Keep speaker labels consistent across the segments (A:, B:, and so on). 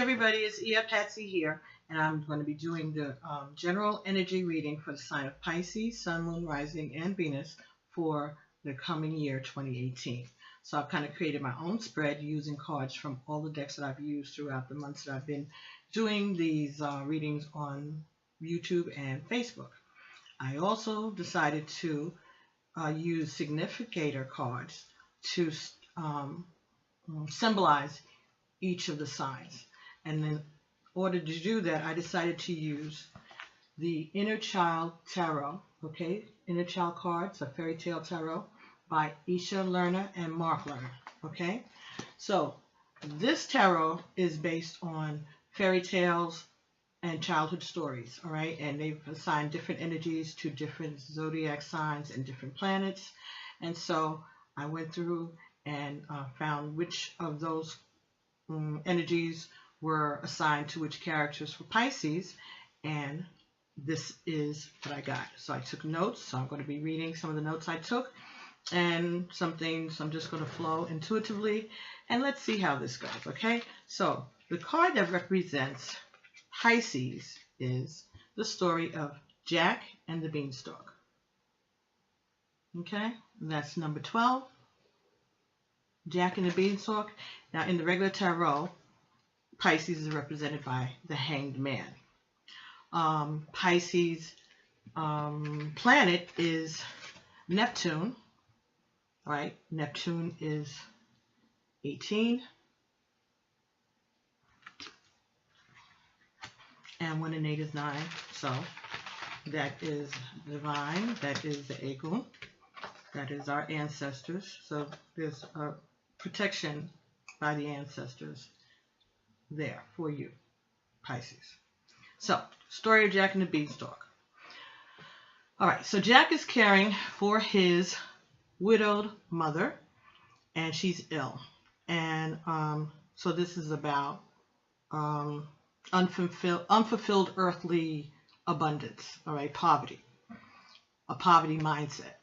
A: everybody, it's Patsy here, and I'm going to be doing the general energy reading for the sign of Pisces, Sun, Moon, Rising, and Venus for the coming year 2018. So I've kind of created my own spread using cards from all the decks that I've used throughout the months that I've been doing these readings on YouTube and Facebook. I also decided to use significator cards to symbolize each of the signs. And in order to do that, I decided to use the Inner Child Tarot, okay? Inner Child cards, a fairy tale tarot by Isha Lerner and Mark Lerner, okay? So this tarot is based on fairy tales and childhood stories, all right? And they've assigned different energies to different zodiac signs and different planets. And so I went through and found which of those energies were assigned to which characters for Pisces, and this is what I got. So I took notes, so I'm going to be reading some of the notes I took, and some things I'm just going to flow intuitively, and let's see how this goes, okay? So the card that represents Pisces is the story of Jack and the Beanstalk, okay? And that's number 12. Jack and the Beanstalk. Now, in the regular tarot, Pisces is represented by the Hanged Man. Pisces planet is Neptune, right? Neptune is 18. And 1 and 8 is 9. So that is divine. That is the Egun. That is our ancestors. So there's a protection by the ancestors there for you, Pisces. So, story of Jack and the Beanstalk. All right, so Jack is caring for his widowed mother, and she's ill. And so this is about unfulfilled earthly abundance, all right, poverty, a poverty mindset.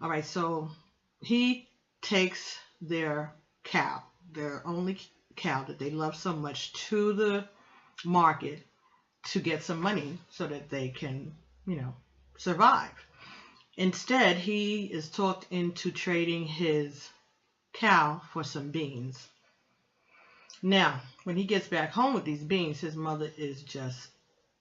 A: All right, so he takes their cow, their only cow that they love so much, to the market to get some money so that they can, survive. Instead, he is talked into trading his cow for some beans. Now, when he gets back home with these beans, his mother is just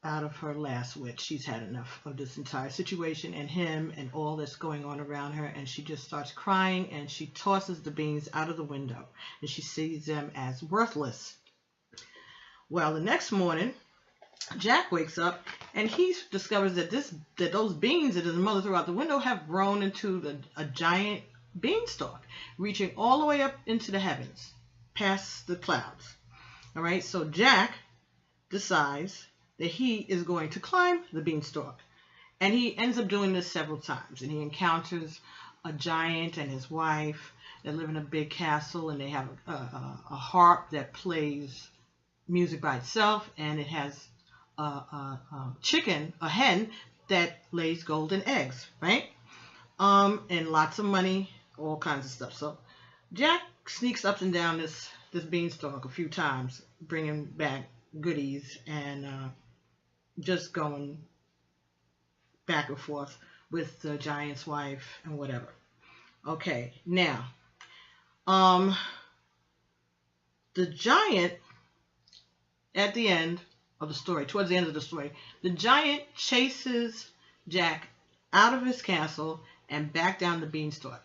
A: out of her last wit. She's had enough of this entire situation and him and all that's going on around her, and she just starts crying, and she tosses the beans out of the window, and she sees them as worthless. Well, the next morning, Jack wakes up and he discovers that those beans that his mother threw out the window have grown into a giant beanstalk, reaching all the way up into the heavens, past the clouds. All right, so Jack decides that he is going to climb the beanstalk. And he ends up doing this several times. And he encounters a giant and his wife that live in a big castle, and they have a harp that plays music by itself, and it has a chicken, a hen, that lays golden eggs, right? And lots of money, all kinds of stuff. So Jack sneaks up and down this beanstalk a few times, bringing back goodies and just going back and forth with the giant's wife and whatever. Okay, now, the giant, at the end of the story, towards the end of the story, the giant chases Jack out of his castle and back down the beanstalk.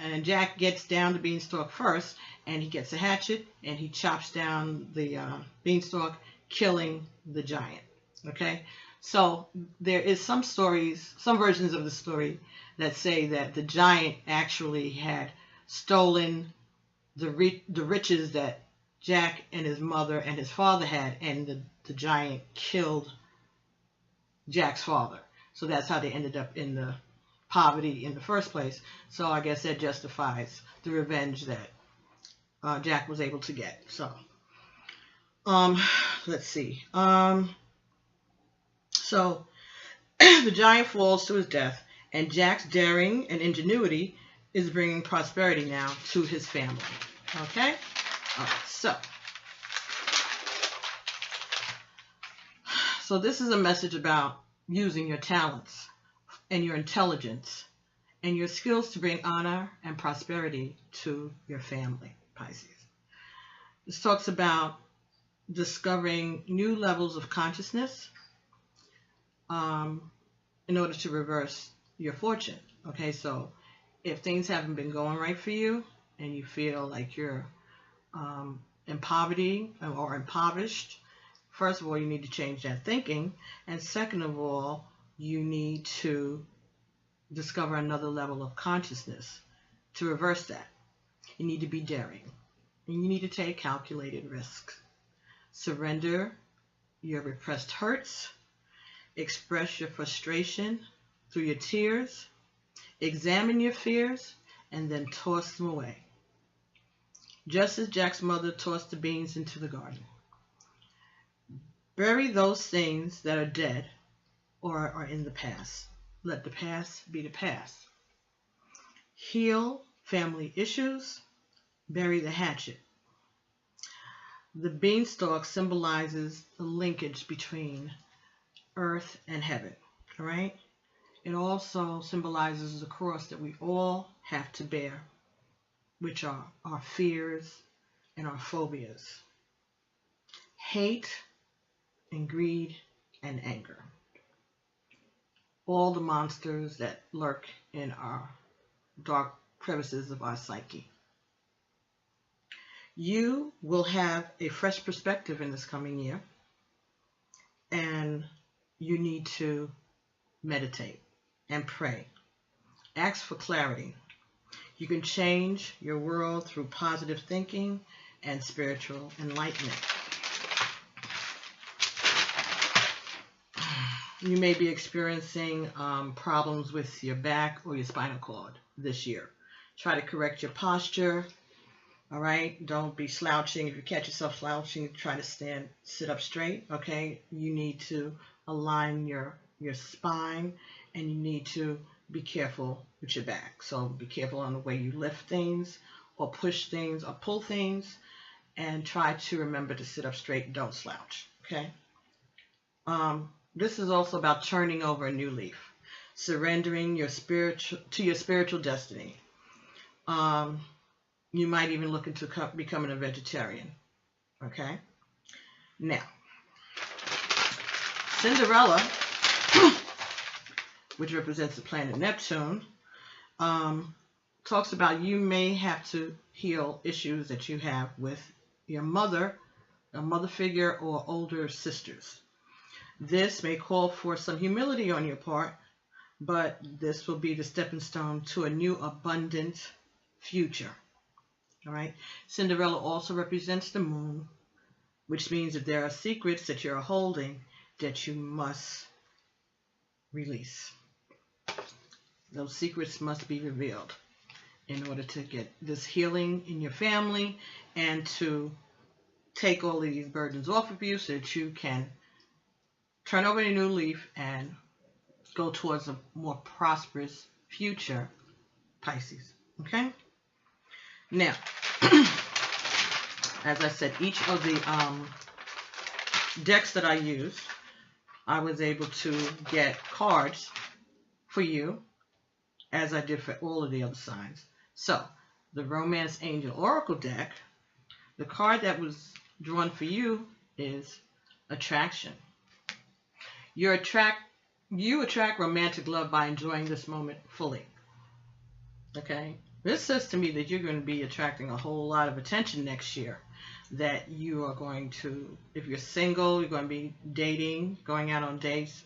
A: And Jack gets down the beanstalk first, and he gets a hatchet, and he chops down the beanstalk, killing the giant. Okay, so there is some stories, some versions of the story that say that the giant actually had stolen the riches that Jack and his mother and his father had, and the giant killed Jack's father. So that's how they ended up in the poverty in the first place. So I guess that justifies the revenge that Jack was able to get. So let's see. So the giant falls to his death, and Jack's daring and ingenuity is bringing prosperity now to his family. Okay? All right, so So this is a message about using your talents and your intelligence and your skills to bring honor and prosperity to your family, Pisces. This talks about discovering new levels of consciousness in order to reverse your fortune. Okay, so if things haven't been going right for you and you feel like you're in poverty or impoverished, first of all, you need to change that thinking. And second of all, you need to discover another level of consciousness to reverse that. You need to be daring. And you need to take calculated risks. Surrender your repressed hurts. Express your frustration through your tears. Examine your fears and then toss them away. Just as Jack's mother tossed the beans into the garden. Bury those things that are dead or are in the past. Let the past be the past. Heal family issues. Bury the hatchet. The beanstalk symbolizes the linkage between earth and heaven. All right? It also symbolizes the cross that we all have to bear, which are our fears and our phobias. Hate and greed and anger. All the monsters that lurk in our dark crevices of our psyche. You will have a fresh perspective in this coming year, and you need to meditate and pray. Ask for clarity. You can change your world through positive thinking and spiritual enlightenment. You may be experiencing problems with your back or your spinal cord this year. Try to correct your posture. All right, don't be slouching. If you catch yourself slouching, try to sit up straight. Okay, you need to align your spine, and you need to be careful with your back. So be careful on the way you lift things or push things or pull things, and try to remember to sit up straight. Don't slouch. Okay. This is also about turning over a new leaf, surrendering your spiritual destiny. You might even look into becoming a vegetarian. Okay. Now, Cinderella, which represents the planet Neptune, talks about you may have to heal issues that you have with your mother, a mother figure, or older sisters. This may call for some humility on your part, but this will be the stepping stone to a new abundant future. All right. Cinderella also represents the moon, which means that there are secrets that you're holding that you must release. Those secrets must be revealed in order to get this healing in your family and to take all of these burdens off of you so that you can turn over a new leaf and go towards a more prosperous future, Pisces. Okay? Now, as I said, each of the decks that I used, I was able to get cards for you, as I did for all of the other signs. So, the Romance Angel Oracle deck, the card that was drawn for you is Attraction. You attract romantic love by enjoying this moment fully. Okay? This says to me that you're going to be attracting a whole lot of attention next year. That you are going to, if you're single, you're going to be dating, going out on dates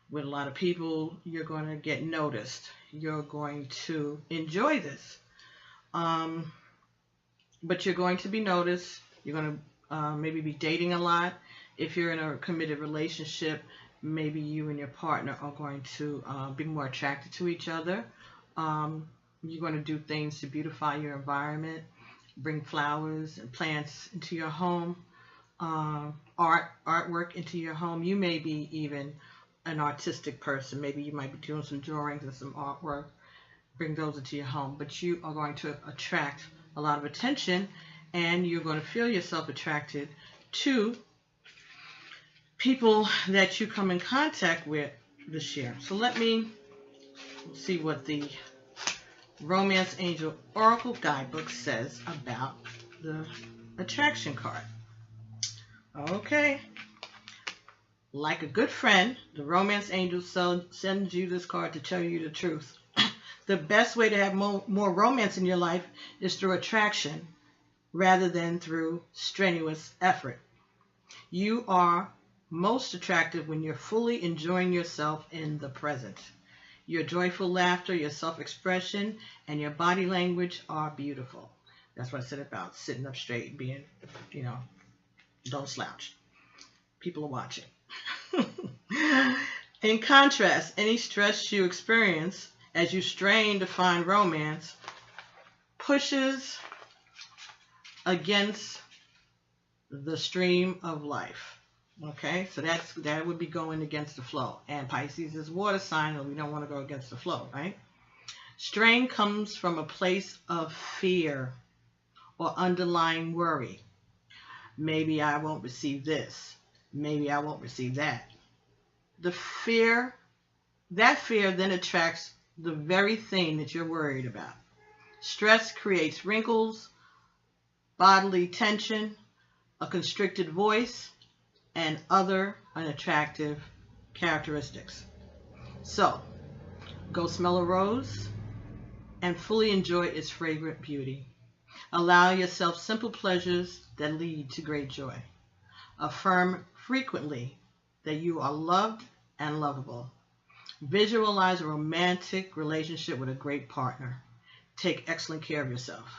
A: with a lot of people. You're going to get noticed. You're going to enjoy this. But you're going to be noticed. You're going to maybe be dating a lot. If you're in a committed relationship, maybe you and your partner are going to be more attracted to each other. You're going to do things to beautify your environment, bring flowers and plants into your home, artwork into your home. You may be even an artistic person. Maybe you might be doing some drawings and some artwork. Bring those into your home. But you are going to attract a lot of attention, and you're going to feel yourself attracted to people that you come in contact with this year. So let me see what the Romance Angel Oracle Guidebook says about the attraction card. Okay. Like a good friend, the Romance Angel sends you this card to tell you the truth. The best way to have more romance in your life is through attraction rather than through strenuous effort. You are most attractive when you're fully enjoying yourself in the present. Your joyful laughter, your self-expression, and your body language are beautiful. That's what I said about sitting up straight, being, don't slouch. People are watching. In contrast, any stress you experience as you strain to find romance pushes against the stream of life. Okay, so that would be going against the flow. And Pisces is water sign, and we don't want to go against the flow, right? Strain comes from a place of fear or underlying worry. Maybe I won't receive this. Maybe I won't receive that. That fear then attracts the very thing that you're worried about. Stress creates wrinkles, bodily tension, a constricted voice, and other unattractive characteristics. So, go smell a rose and fully enjoy its fragrant beauty. Allow yourself simple pleasures that lead to great joy. Affirm frequently that you are loved and lovable. Visualize a romantic relationship with a great partner. Take excellent care of yourself.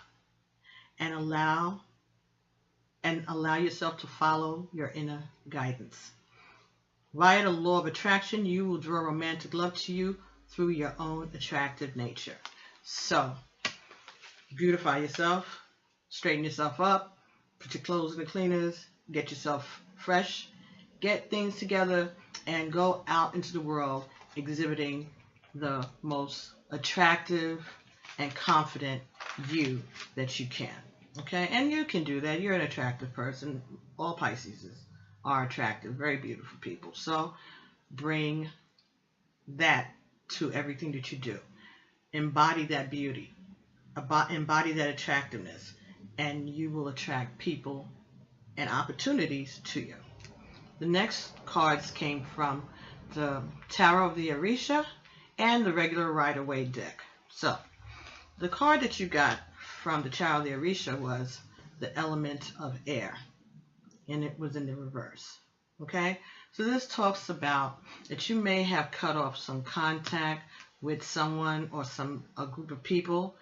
A: And allow yourself to follow your inner guidance. Via the law of attraction, you will draw romantic love to you through your own attractive nature. So, beautify yourself, straighten yourself up, put your clothes in the cleaners, get yourself fresh, get things together, and go out into the world exhibiting the most attractive and confident you that you can. Okay, and you can do that. You're an attractive person. All Pisces are attractive, very beautiful people. So bring that to everything that you do. Embody that beauty. Embody that attractiveness. And you will attract people and opportunities to you. The next cards came from the Tarot of the Orisha and the regular Rider-Waite deck. So the card that you got from the Tarot of the Orisha was the element of air, and it was in the reverse. Okay, so this talks about that you may have cut off some contact with someone or a group of people.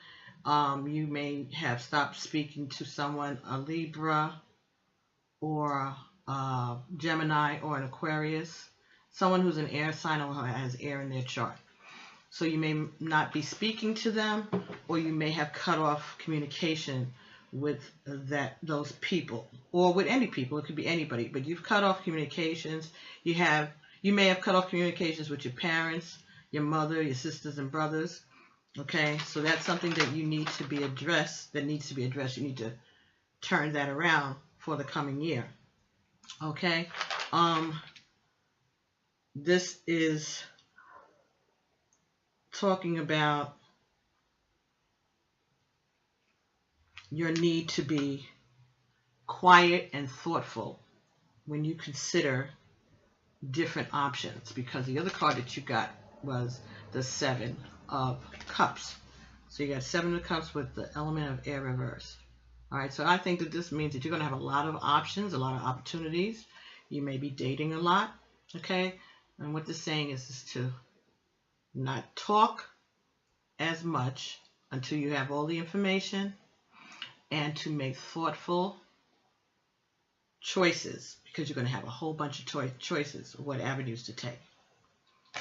A: You may have stopped speaking to someone, a Libra or a Gemini or an Aquarius, someone who's an air sign or has air in their chart. So you may not be speaking to them, or you may have cut off communication with those people, or with any people. It could be anybody, but you've cut off communications. You may have cut off communications with your parents, your mother, your sisters and brothers. Okay, so that's something that you need to be addressed. That needs to be addressed. You need to turn that around for the coming year. Okay, this is talking about your need to be quiet and thoughtful when you consider different options, because the other card that you got was the Seven of Cups. So you got Seven of Cups with the element of air reverse. All right, so I think that this means that you're going to have a lot of options, a lot of opportunities. You may be dating a lot, okay? And what this is saying is to not talk as much until you have all the information, and to make thoughtful choices, because you're going to have a whole bunch of choices of what avenues to take.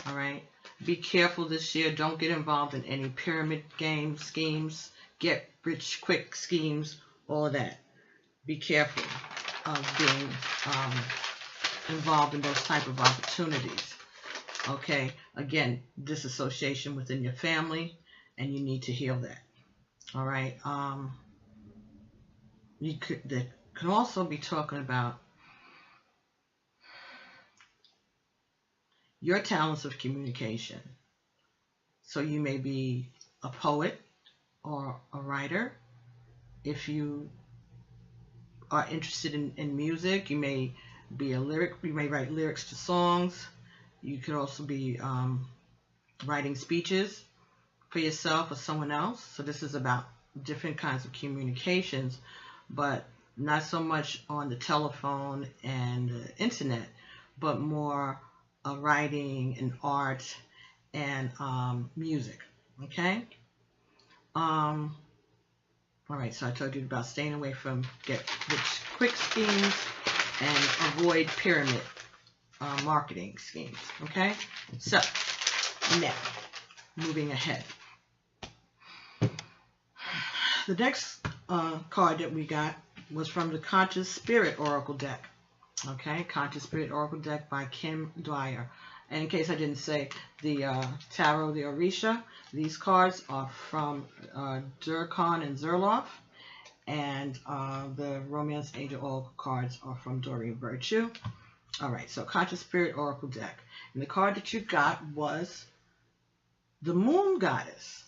A: All right, be careful this year. Don't get involved in any pyramid games, schemes, get rich quick schemes, all of that. Be careful of being involved in those type of opportunities. Okay, again, disassociation within your family, and you need to heal that. All right, they can also be talking about your talents of communication. So you may be a poet or a writer. If you are interested in music, you may be a lyric. You may write lyrics to songs. You could also be writing speeches for yourself or someone else. So this is about different kinds of communications, but not so much on the telephone and the internet, but more writing and art and music. Okay. All right. So I told you about staying away from get-rich-quick schemes and avoid pyramid marketing schemes. Okay. So now, moving ahead. The next card that we got was from the Conscious Spirit Oracle deck. Okay, Conscious Spirit Oracle deck by Kim Dwyer. And in case I didn't say, the Tarot, the Orisha, these cards are from Durkheim and Zerloff. And the Romance Angel Oracle cards are from Doreen Virtue. All right, so Conscious Spirit Oracle deck. And the card that you got was the Moon Goddess.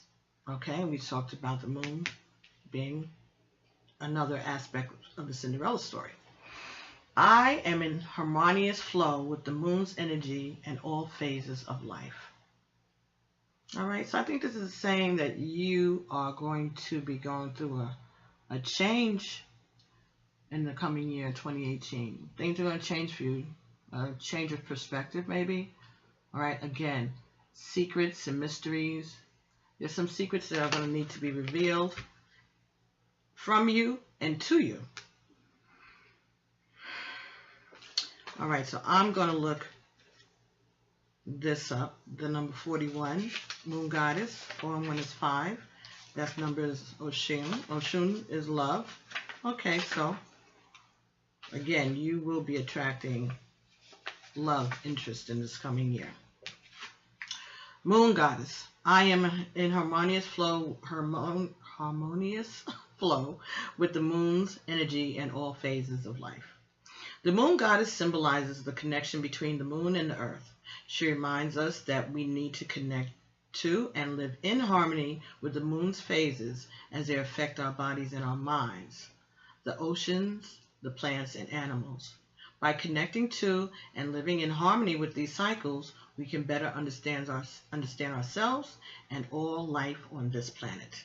A: Okay, we talked about the moon being another aspect of the Cinderella story. I am in harmonious flow with the moon's energy and all phases of life. All right, so I think this is saying that you are going to be going through a change in the coming year, 2018. Things are going to change for you, a change of perspective maybe. All right, again, secrets and mysteries. There's some secrets that are going to need to be revealed from you and to you. All right, so I'm going to look this up. The number 41, Moon Goddess, 4 and 1 is 5. That number is Oshun. Oshun is love. Okay, so again, you will be attracting love interest in this coming year. Moon Goddess, I am in harmonious flow with the moon's energy and all phases of life. The Moon Goddess symbolizes the connection between the moon and the earth. She reminds us that we need to connect to and live in harmony with the moon's phases as they affect our bodies and our minds, the oceans, the plants, and animals. By connecting to and living in harmony with these cycles, we can better understand ourselves and all life on this planet.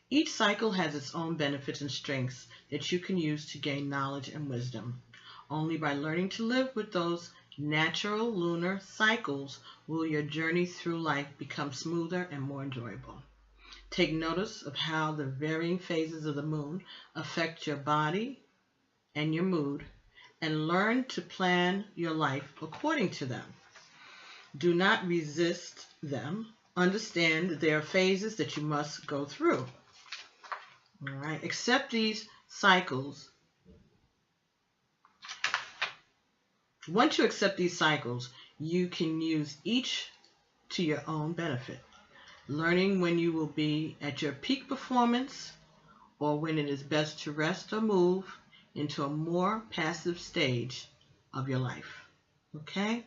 A: Each cycle has its own benefits and strengths that you can use to gain knowledge and wisdom. Only by learning to live with those natural lunar cycles will your journey through life become smoother and more enjoyable. Take notice of how the varying phases of the moon affect your body and your mood, and learn to plan your life according to them. Do not resist them. Understand that there are phases that you must go through. All right, accept these cycles. Once you accept these cycles, you can use each to your own benefit, learning when you will be at your peak performance or when it is best to rest or move into a more passive stage of your life. Okay?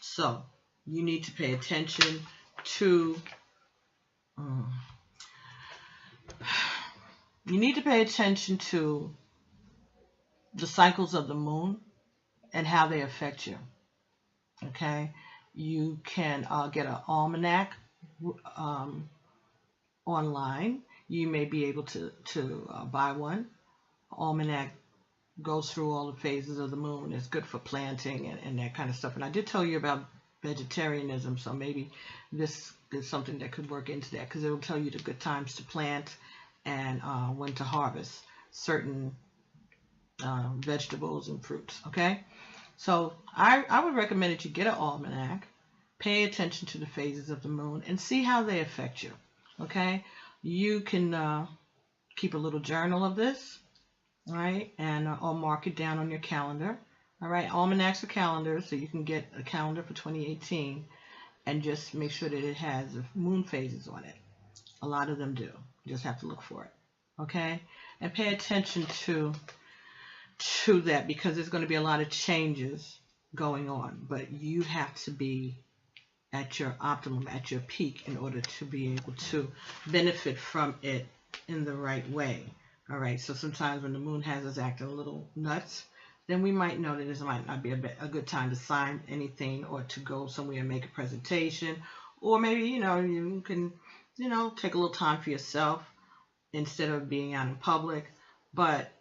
A: So, you need to pay attention to the cycles of the moon and how they affect you. Okay? You can get an almanac online. You may be able to buy one. Almanac goes through all the phases of the moon. It's good for planting and that kind of stuff. And I did tell you about vegetarianism, so maybe this is something that could work into that, because it will tell you the good times to plant and when to harvest certain vegetables and fruits. Okay, so I would recommend that you get an almanac, pay attention to the phases of the moon, and see how they affect you. Okay, you can keep a little journal of this, all right, and or mark it down on your calendar. All right, almanacs or calendars, so you can get a calendar for 2018 and just make sure that it has the moon phases on it. A lot of them do. You just have to look for it. Okay, and pay attention to that, because there's going to be a lot of changes going on, but you have to be at your optimum, at your peak, in order to be able to benefit from it in the right way. All right, so sometimes when the moon has us acting a little nuts, then we might know that this might not be a good time to sign anything or to go somewhere and make a presentation, or maybe, you can, take a little time for yourself instead of being out in public. But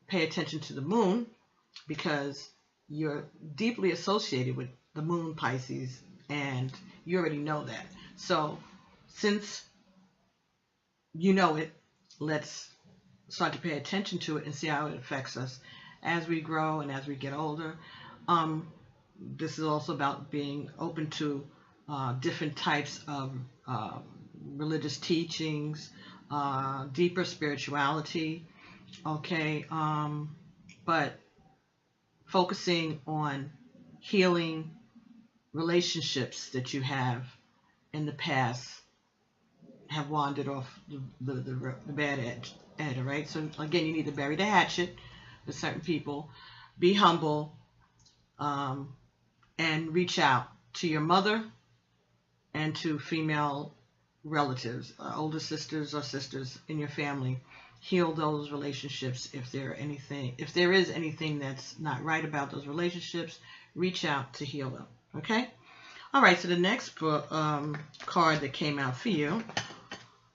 A: pay attention to the moon, because you're deeply associated with the moon, Pisces, and you already know that. So since you know it, let's start to pay attention to it and see how it affects us as we grow and as we get older. This is also about being open to different types of religious teachings, deeper spirituality, okay, but focusing on healing relationships that you have in the past have wandered off the bad edge, right? So again, you need to bury the hatchet with certain people, be humble, and reach out to your mother and to female relatives, older sisters or sisters in your family. Heal those relationships. If there is anything that's not right about those relationships, reach out to heal them. Okay. All right. So the next card that came out for you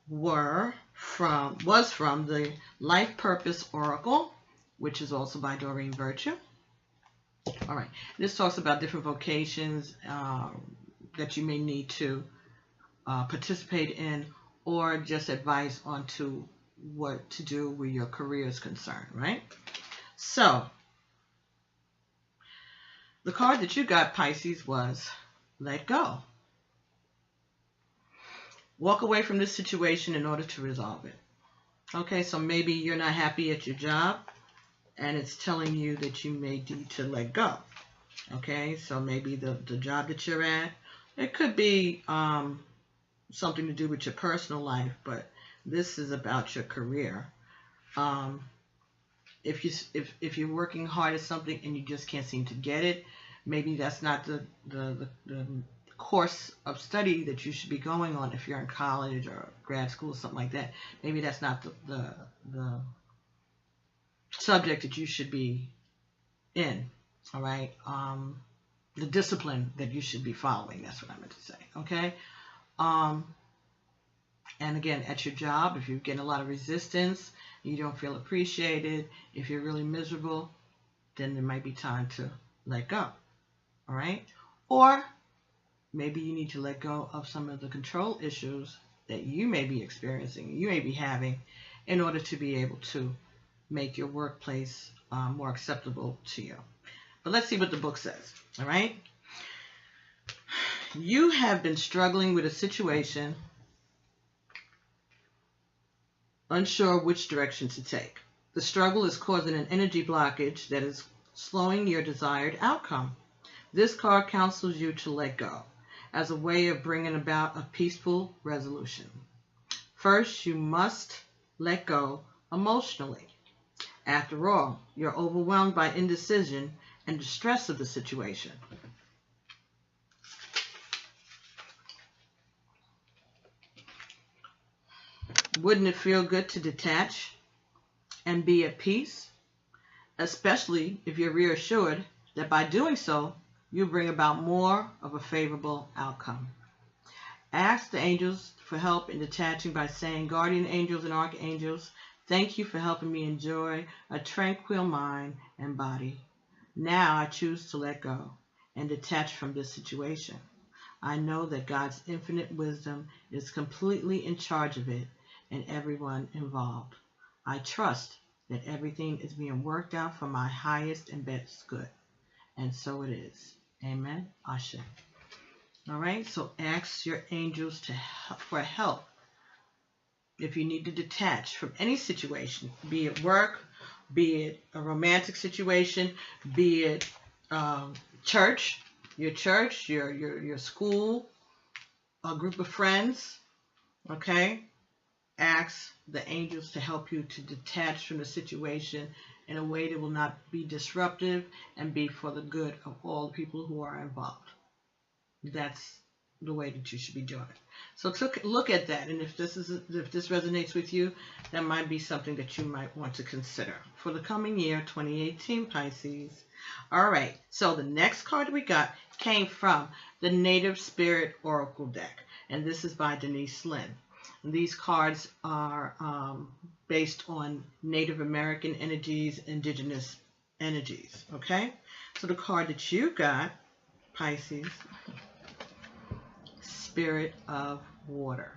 A: was from the Life Purpose Oracle, which is also by Doreen Virtue. All right. This talks about different vocations that you may need to participate in, or just advice onto what to do where your career is concerned, right? So the card that you got, Pisces, was let go. Walk away from this situation in order to resolve it. Okay, so maybe you're not happy at your job and it's telling you that you may need to let go. Okay, so maybe the job that you're at, it could be something to do with your personal life, but this is about your career. If you're working hard at something and you just can't seem to get it, maybe that's not the course of study that you should be going on. If you're in college or grad school or something like that, maybe that's not the subject that you should be in. All right, the discipline that you should be following. That's what I meant to say. Okay. And again, at your job, if you're getting a lot of resistance, you don't feel appreciated, if you're really miserable, then there might be time to let go. All right? Or maybe you need to let go of some of the control issues that you may be experiencing, you may be having, in order to be able to make your workplace more acceptable to you. But let's see what the book says. All right? You have been struggling with a situation, unsure which direction to take. The struggle is causing an energy blockage that is slowing your desired outcome. This card counsels you to let go as a way of bringing about a peaceful resolution. First, you must let go emotionally. After all, you're overwhelmed by indecision and the stress of the situation. Wouldn't it feel good to detach and be at peace, especially if you're reassured that by doing so, you bring about more of a favorable outcome? Ask the angels for help in detaching by saying, Guardian angels and archangels, thank you for helping me enjoy a tranquil mind and body. Now I choose to let go and detach from this situation. I know that God's infinite wisdom is completely in charge of it and everyone involved. I trust that everything is being worked out for my highest and best good. And so it is. Amen. Ashe. All right, so ask your angels for help if you need to detach from any situation, be it work, be it a romantic situation, be it church, your school, a group of friends, okay? Ask the angels to help you to detach from the situation in a way that will not be disruptive and be for the good of all the people who are involved. That's the way that you should be doing it. So look at that, and if this resonates with you, that might be something that you might want to consider for the coming year, 2018, Pisces. All right, so the next card we got came from the Native Spirit Oracle deck, and this is by Denise Lynn. And these cards are based on Native American energies, indigenous energies, okay? So the card that you got, Pisces, Spirit of Water.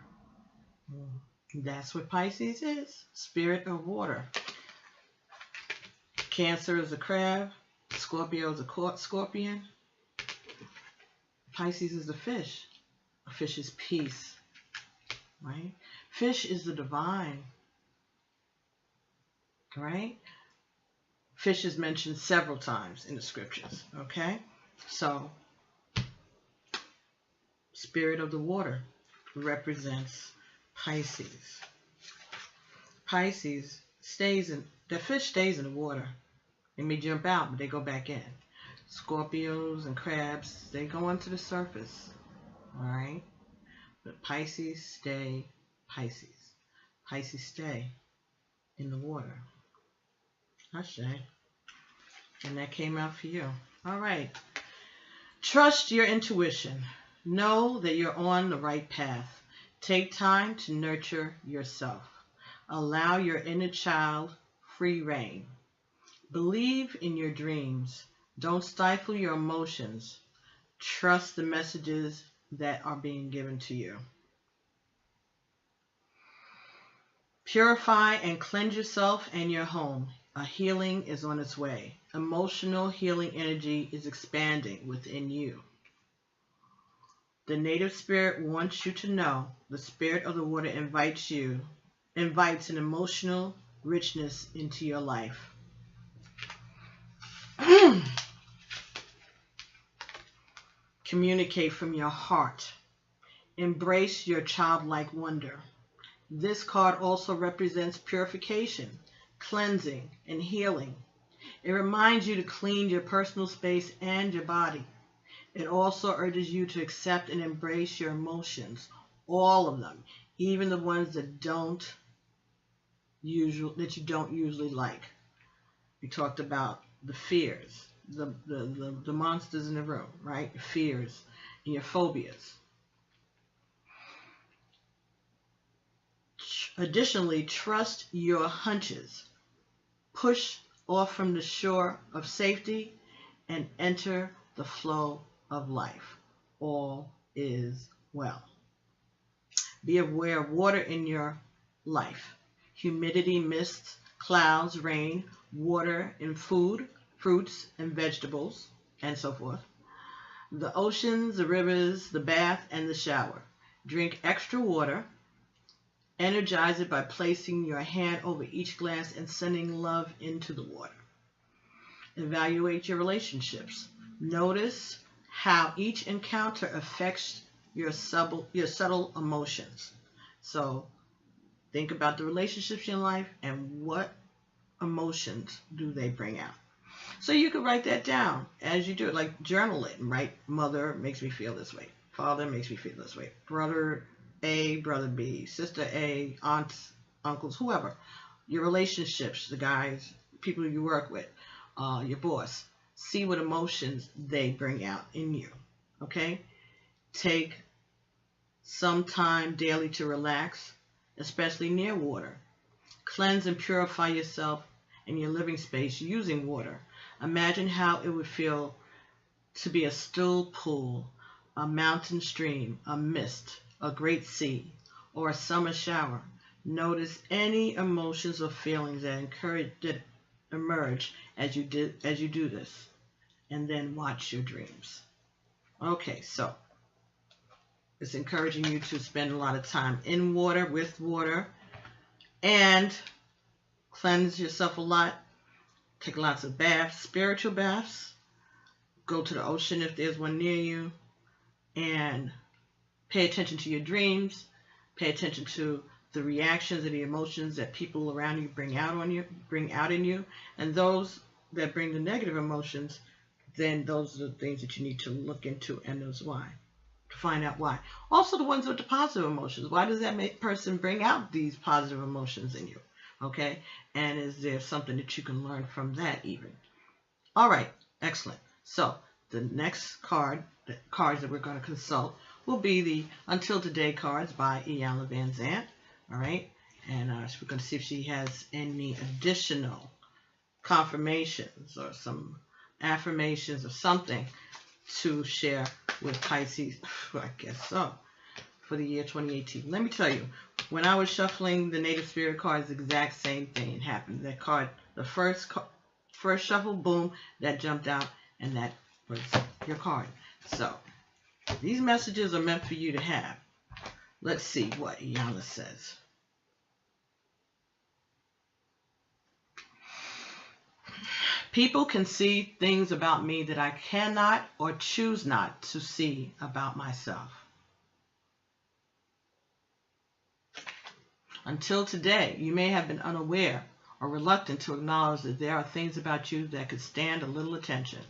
A: That's what Pisces is, Spirit of Water. Cancer is a crab, Scorpio is a scorpion, Pisces is a fish. A fish is peace, right? Fish is the divine, right? Fish is mentioned several times in the scriptures, okay? So, Spirit of the Water represents Pisces. Pisces the fish stays in the water. They may jump out, but they go back in. Scorpios and crabs, they go onto the surface, all right? But Pisces stay Pisces. Pisces stay in the water. Ashe. And that came out for you. All right. Trust your intuition. Know that you're on the right path. Take time to nurture yourself. Allow your inner child free rein. Believe in your dreams. Don't stifle your emotions. Trust the messages that are being given to you. Purify and cleanse yourself and your home. A healing is on its way. Emotional healing energy is expanding within you. The native spirit wants you to know the Spirit of the Water invites an emotional richness into your life. Communicate from your heart. Embrace your childlike wonder. This card also represents purification, cleansing, and healing. It reminds you to clean your personal space and your body. It also urges you to accept and embrace your emotions, all of them, even the ones that you don't usually like. We talked about the fears, the monsters in the room, right? Your fears and your phobias. Additionally, trust your hunches. Push off from the shore of safety and enter the flow of life. All is well. Be aware of water in your life. Humidity, mists, clouds, rain, water in food, fruits and vegetables, and so forth. The oceans, the rivers, the bath, and the shower. Drink extra water. Energize it by placing your hand over each glass and sending love into the water. Evaluate your relationships. Notice how each encounter affects your subtle emotions. So think about the relationships in life and what emotions do they bring out. So you can write that down as you do it, like journal it and write, mother makes me feel this way. Father makes me feel this way. Brother A, brother B, sister A, aunts, uncles, whoever. Your relationships, the guys, people you work with, your boss. See what emotions they bring out in you, okay? Take some time daily to relax, especially near water. Cleanse and purify yourself and your living space using water. Imagine how it would feel to be a still pool, a mountain stream, a mist, a great sea, or a summer shower. Notice any emotions or feelings that emerge as you do this, and then watch your dreams. Okay, so it's encouraging you to spend a lot of time in water, with water, and cleanse yourself a lot. Take lots of baths, spiritual baths. Go to the ocean if there's one near you, and pay attention to your dreams. Pay attention to the reactions and the emotions that people around you bring out in you, and those that bring the negative emotions, then those are the things that you need to look into, and those why, to find out why. Also, the ones with the positive emotions. Why does that person bring out these positive emotions in you? Okay, and is there something that you can learn from that even? All right, excellent. So the next cards that we're going to consult will be the Until Today cards by Iyanla Vanzant. All right, and we're going to see if she has any additional confirmations or some affirmations or something to share with Pisces. I guess so, for the year 2018. Let me tell you, when I was shuffling the Native Spirit cards, the exact same thing happened. That card, the first shuffle, boom, that jumped out, and that was your card. So these messages are meant for you to have. Let's see what Iyanla says. People can see things about me that I cannot or choose not to see about myself. Until today, you may have been unaware or reluctant to acknowledge that there are things about you that could stand a little attention.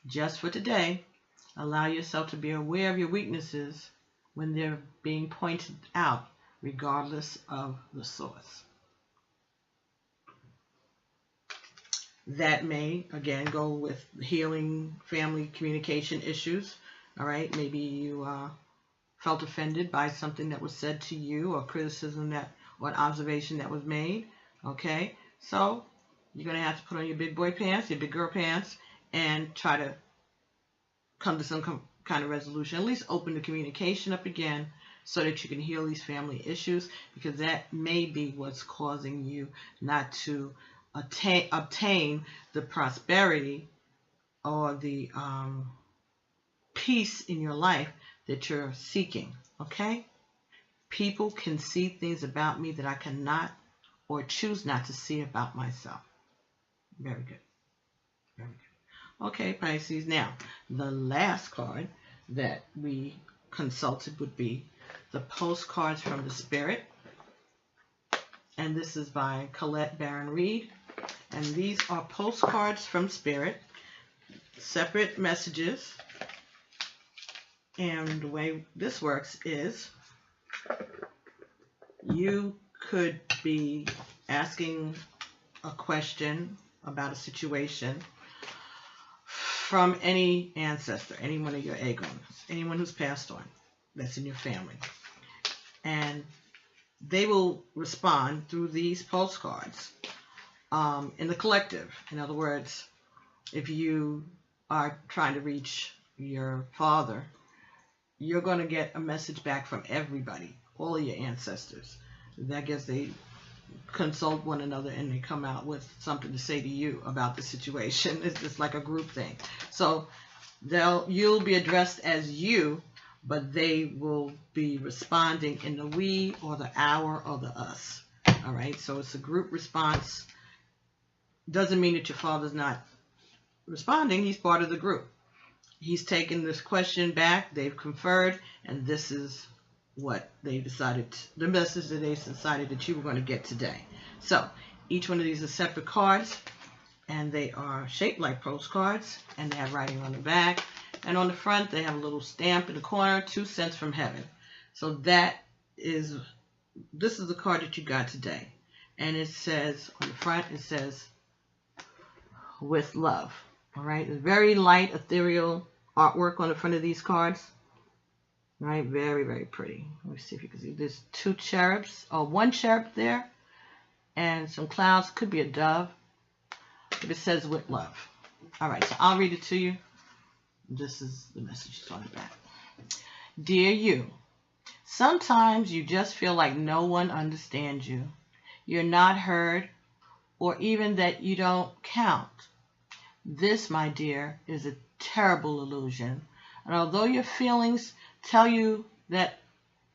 A: Just for today, allow yourself to be aware of your weaknesses when they're being pointed out, regardless of the source. That may, again, go with healing family communication issues. All right, maybe you felt offended by something that was said to you, or criticism or an observation that was made. Okay, so you're going to have to put on your big boy pants, your big girl pants, and try to come to some kind of resolution. At least open the communication up again so that you can heal these family issues, because that may be what's causing you not to obtain the prosperity or the peace in your life that you're seeking. Okay? People can see things about me that I cannot or choose not to see about myself. Very good. Very good. Okay, Pisces. Now, the last card that we consulted would be the Postcards from the Spirit. And this is by Colette Baron Reed. And these are postcards from Spirit, separate messages. And the way this works is you could be asking a question about a situation from any ancestor, any one of your egos, anyone who's passed on that's in your family. And they will respond through these postcards in the collective. In other words, if you are trying to reach your father, you're going to get a message back from everybody, all of your ancestors. I guess they consult one another and they come out with something to say to you about the situation. It's just like a group thing. So you'll be addressed as you, but they will be responding in the we or the our or the us. All right, so it's a group response. Doesn't mean that your father's not responding. He's part of the group. He's taken this question back, they've conferred, and this is what they decided, the message that they decided that you were going to get today. So each one of these is separate cards, and they are shaped like postcards, and they have writing on the back. And on the front, they have a little stamp in the corner, 2 cents from heaven. So this is the card that you got today. And it says, on the front, it says, with love. All right, it's very light, ethereal artwork on the front of these cards. All right, very, very pretty. Let me see if you can see. There's 2 cherubs, or 1 cherub there, and some clouds. Could be a dove. But it says with love. All right, so I'll read it to you. This is the message on the back. Dear you, sometimes you just feel like no one understands you. You're not heard, or even that you don't count. This, my dear, is a terrible illusion. And although your feelings tell you that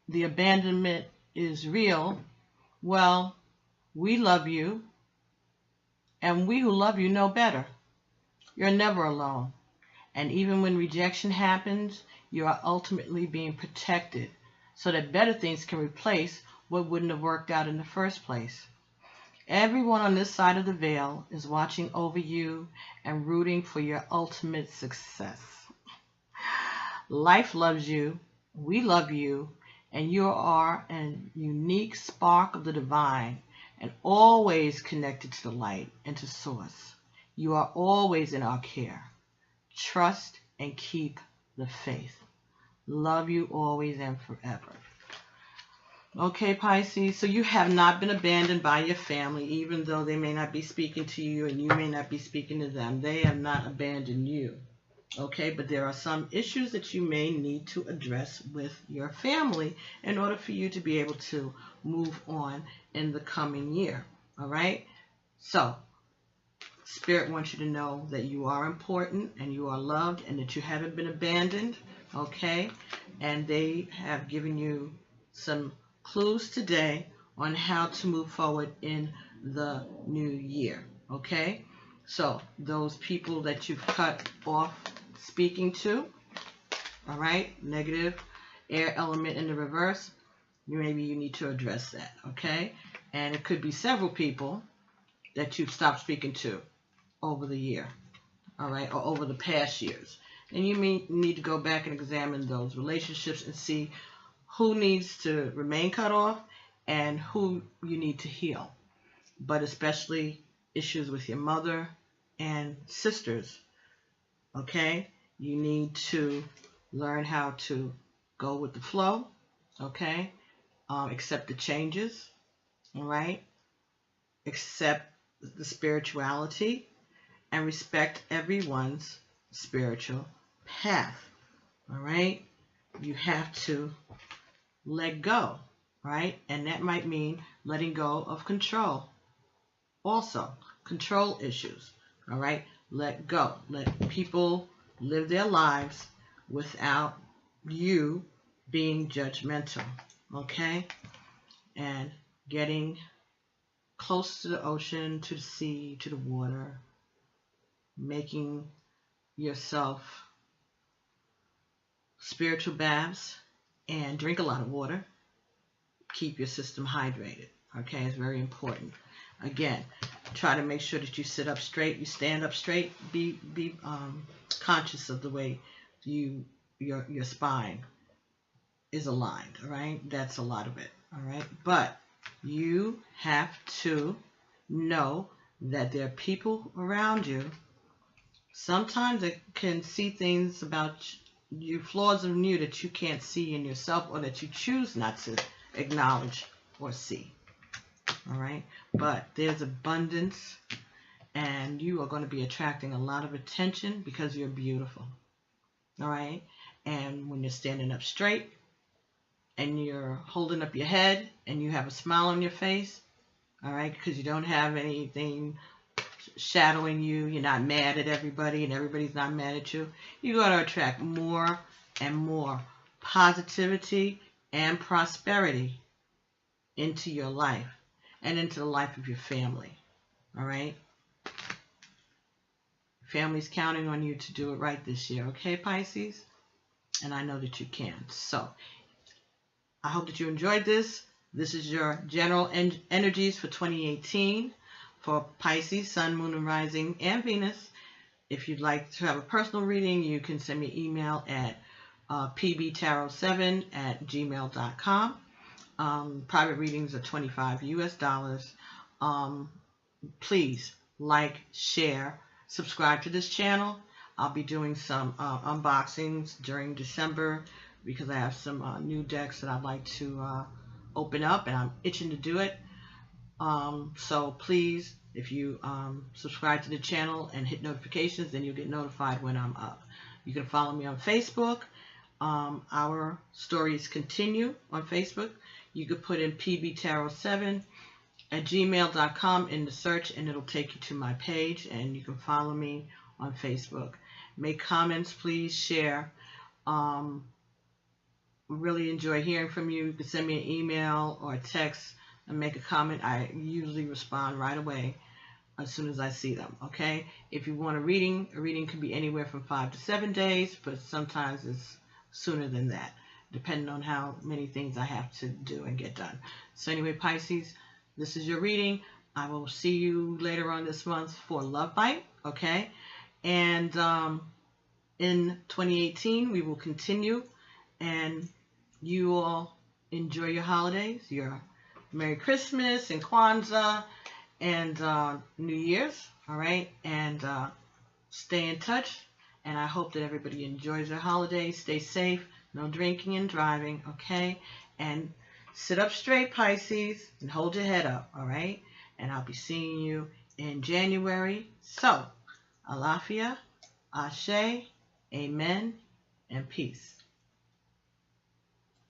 A: the abandonment is real, well, we love you, and we who love you know better. You're never alone. And even when rejection happens, you are ultimately being protected so that better things can replace what wouldn't have worked out in the first place. Everyone on this side of the veil is watching over you and rooting for your ultimate success. Life loves you, we love you, and you are a unique spark of the divine and always connected to the light and to source. You are always in our care. Trust and keep the faith. Love you always and forever. Okay, Pisces, so you have not been abandoned by your family, even though they may not be speaking to you and you may not be speaking to them. They have not abandoned you. Okay, but there are some issues that you may need to address with your family in order for you to be able to move on in the coming year. All right? So, Spirit wants you to know that you are important and you are loved and that you haven't been abandoned. Okay? And they have given you some clues today on how to move forward in the new year. Okay? So, those people that you've cut off speaking to, all right, negative air element in the reverse, maybe you need to address that, okay? And it could be several people that you've stopped speaking to over the year, all right, or over the past years. And you may need to go back and examine those relationships and see who needs to remain cut off and who you need to heal. But especially issues with your mother and sisters, okay? You need to learn how to go with the flow, okay? Accept the changes, all right? Accept the spirituality and respect everyone's spiritual path, all right? You have to let go, right? And that might mean letting go of control. Also, control issues, all right? Let go. Let people live their lives without you being judgmental, okay? And getting close to the ocean, to the sea, to the water, making yourself spiritual baths, and drink a lot of water. Keep your system hydrated, okay? It's very important. Again, try to make sure that you sit up straight, you stand up straight, be conscious of the way your spine is aligned, all right? That's a lot of it, all right? But you have to know that there are people around you, sometimes that can see things about you, flaws in you that you can't see in yourself or that you choose not to acknowledge or see. All right, but there's abundance and you are going to be attracting a lot of attention because you're beautiful. All right, and when you're standing up straight and you're holding up your head and you have a smile on your face, all right, because you don't have anything shadowing you, you're not mad at everybody and everybody's not mad at you, you're going to attract more and more positivity and prosperity into your life and into the life of your family, all right? Family's counting on you to do it right this year, okay, Pisces? And I know that you can. So, I hope that you enjoyed this. This is your general energies for 2018 for Pisces, Sun, Moon, and Rising, and Venus. If you'd like to have a personal reading, you can send me an email at pbtarot7@gmail.com. Private readings are $25 US. Please like, share, subscribe to this channel. I'll be doing some unboxings during December because I have some new decks that I'd like to open up and I'm itching to do it. So please, if you subscribe to the channel and hit notifications, then you'll get notified when I'm up. You can follow me on Facebook. Our stories continue on Facebook. You could put in pbtarot7@gmail.com in the search and it'll take you to my page and you can follow me on Facebook. Make comments, please share. Really enjoy hearing from you. You can send me an email or a text and make a comment. I usually respond right away as soon as I see them, okay? If you want a reading can be anywhere from 5 to 7 days, but sometimes it's sooner than that. depending on how many things I have to do and get done. So anyway, Pisces, this is your reading. I will see you later on this month for Love Bite, okay? And in 2018, we will continue, and you all enjoy your holidays, your Merry Christmas and Kwanzaa and New Year's, all right? And stay in touch, and I hope that everybody enjoys their holidays. Stay safe, no drinking and driving, okay? And sit up straight, Pisces, and hold your head up, all right? And I'll be seeing you in January. So, Alafia, Ashe, Amen, and peace.